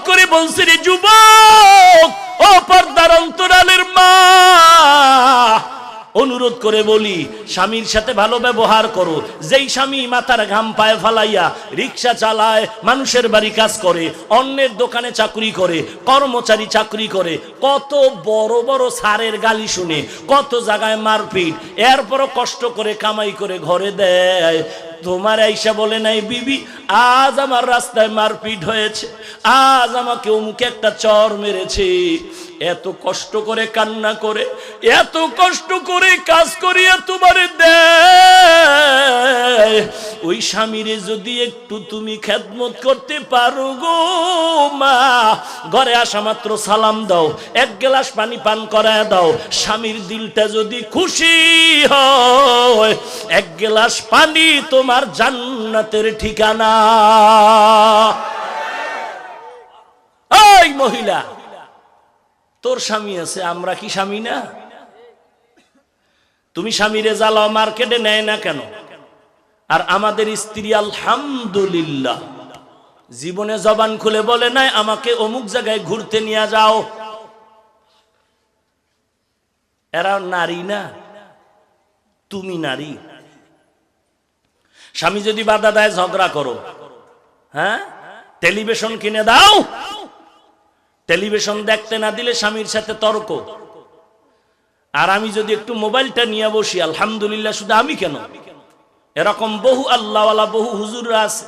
করে বলছে, রে যুবক, ও পর্দার অন্তরালের মা, অনুরোধ করে বলি, স্বামীর সাথে ভালো ব্যবহার করো। যেই স্বামী মাথার ঘাম পায়ে ফালাইয়া রিক্সা চালায়, মানুষের বাড়ি কাজ করে, অন্যের দোকানে চাকরি করে, কর্মচারী চাকরি করে, কত বড় বড় সারের গালি শুনে, কত জায়গায় মারপিট, এরপরও কষ্ট করে কামাই করে ঘরে দেয়, তোমার আইসা বলে নাই, বিবি আজ আমার রাস্তায় মারপিট হয়েছে, আজ আমাকে অমুকে একটা চর মেরেছে। এত কষ্ট করে কান্না করে, এত কষ্ট করে কাজ করিয়া তোমারে দেয়, ওই স্বামীরে যদি একটু তুমি খেদমত করতে পারো গো মা, ঘরে আসা মাত্র সালাম দাও, এক গ্লাস পানি পান করায় দাও, স্বামীর দিলটা যদি খুশি হয়, এক গ্লাস পানি তোমার জান্নাতের ঠিকানা। এই মহিলা, তোর স্বামী আছে, আমরা কি স্বামী না? তুমি স্বামীরে জ্বালাও, মার্কেটে নেয় না কেন? আর আমাদের স্ত্রী আলহামদুলিল্লাহ জীবনে জবান খুলে বলে নাই আমাকে অমুক জায়গায় ঘুরতে নিয়ে যাও। এরা নারী না? তুমি নারী। স্বামী যদি বাধা দেয়, ঝগড়া করো, হ্যাঁ, টেলিভিশন কিনে দাও, টেলিভিশন দেখতে না দিলে স্বামীর সাথে তর্ক। আর আমি যদি একটু মোবাইলটা নিয়ে বসি, আলহামদুলিল্লাহ, শুধু আমি কেন, এরকম বহু আল্লাহওয়ালা বহু হুজুররা আছে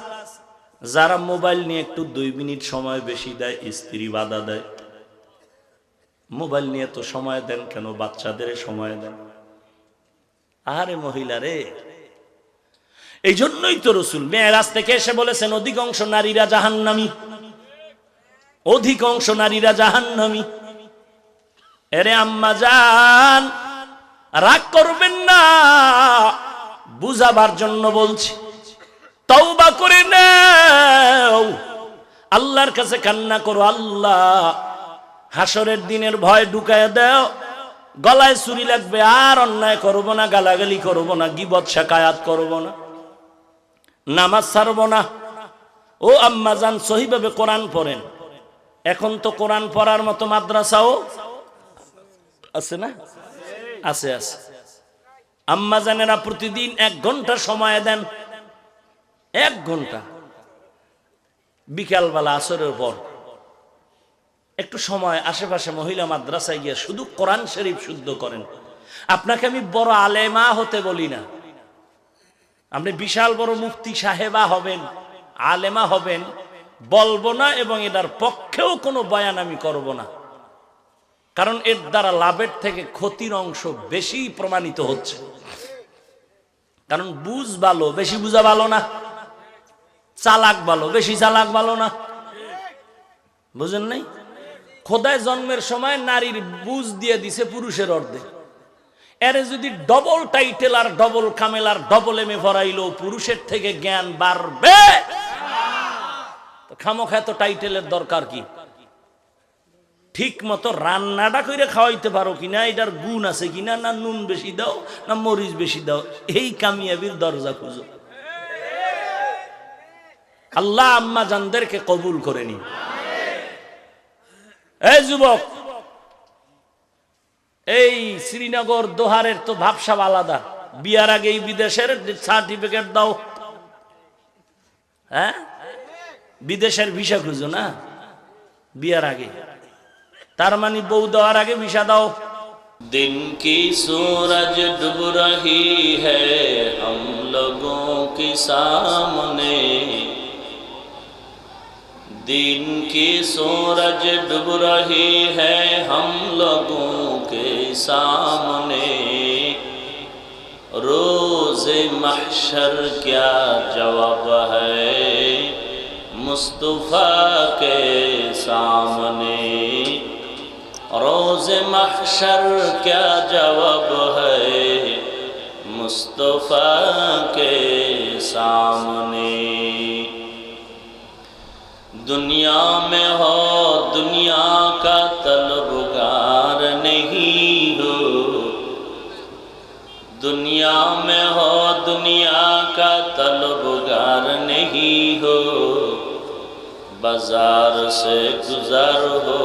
যারা মোবাইল নিয়ে একটু 2 মিনিট সময় বেশি দেয়, স্ত্রী বাধা দেয়, মোবাইল নিয়ে তো সময় দেন কেন, বাচ্চাদের সময় দেন। আরে মহিলা রে, এই জন্যই তো রাসূল মেরাজ থেকে এসে বলেছেন, অধিকাংশ নারীরা জাহান্নামী, অধিকাংশ নারীরা জাহান্নামী। এরে আম্মা জান, রাগ করবেন না, বুঝাবার জন্য বলছি, তওবা করে নাও, আল্লাহর কাছে কান্না করো, আল্লাহ হাসরের দিনের ভয় ঢুকায় দাও, গলায় ছুরি লাগবে, আর অন্যায় করব না, গালাগালি করব না, গীবত শিকায়াত করব না, নামাজ ছাড়ব না। ও আম্মা জান, সহিভাবে কোরআন পড়েন। এখন তো কোরআন পড়ার মতো মাদ্রাসাও আছে না? আছে, আছে। আম্মা জানেরা প্রতিদিন 1 ঘন্টা সময় দেন, 1 ঘন্টা, বিকালবেলা আসরের পর একটু সময় আশেপাশে মহিলা মাদ্রাসায় গিয়ে শুধু কোরআন শরীফ শুদ্ধ করেন। আপনাকে আমি বড় আলেমা হতে বলি না, আপনি বিশাল বড় মুফতি সাহেবা হবেন, আলেমা হবেন বলবো না, এবং এটার পক্ষেও কোনো বয়ান আমি করব না, কারণ এর দ্বারা লাভের থেকে ক্ষতির অংশ বেশি প্রমাণিত হচ্ছে। কারণ বুঝ ভালো, বেশি বুঝা ভালো না, চালাক ভালো, বেশি চালাক ভালো না, বুঝেন নাই? খোদায় জন্মের সময় নারীর বুঝ দিয়ে দিছে পুরুষের অর্ধেক, এরে যদি ডবল টাইটেল আর ডবল কামেল আর ডবল এমএ ভরাইলো, পুরুষের থেকে জ্ঞান বাড়বে? খামোখা তো টাইটেলের দরকার কি? ঠিক মতো রান্নাটা করে খাওয়াইতে পারো কিনা, এটার গুণ আছে কিনা, না নুন বেশি দাও না মরিচ বেশি দাও, এই কামিয়াবির দরজা খুঁজো। আল্লাহ আম্মা জানদেরকে কবুল করে নি। এই যুবক, এই শ্রীনগর দোহারের তো ভাবসাব আলাদা, বিয়ার আগেই বিদেশের সার্টিফিকেট দাও, হ্যাঁ, বিদেশের ভিসা খুঁজো না বিয়ার আগে, তার মানে বউ দেওয়ার আগে ভিসা দাও। दिन की सूरज डूब रही है हम लोगों के सामने, दिन की सूरज डूब रही है हम लोगों के सामने, रोज़े महशर क्या जवाब है मुस्तफ़ा के सामने, रोज़े महशर क्या जवाब है मुस्तफ़ा के सामने। दुनिया में हो दुनिया का तलबगार नहीं हो, दुनिया में हो दुनिया का तलबगार नहीं हो, बाजार से गुजर हो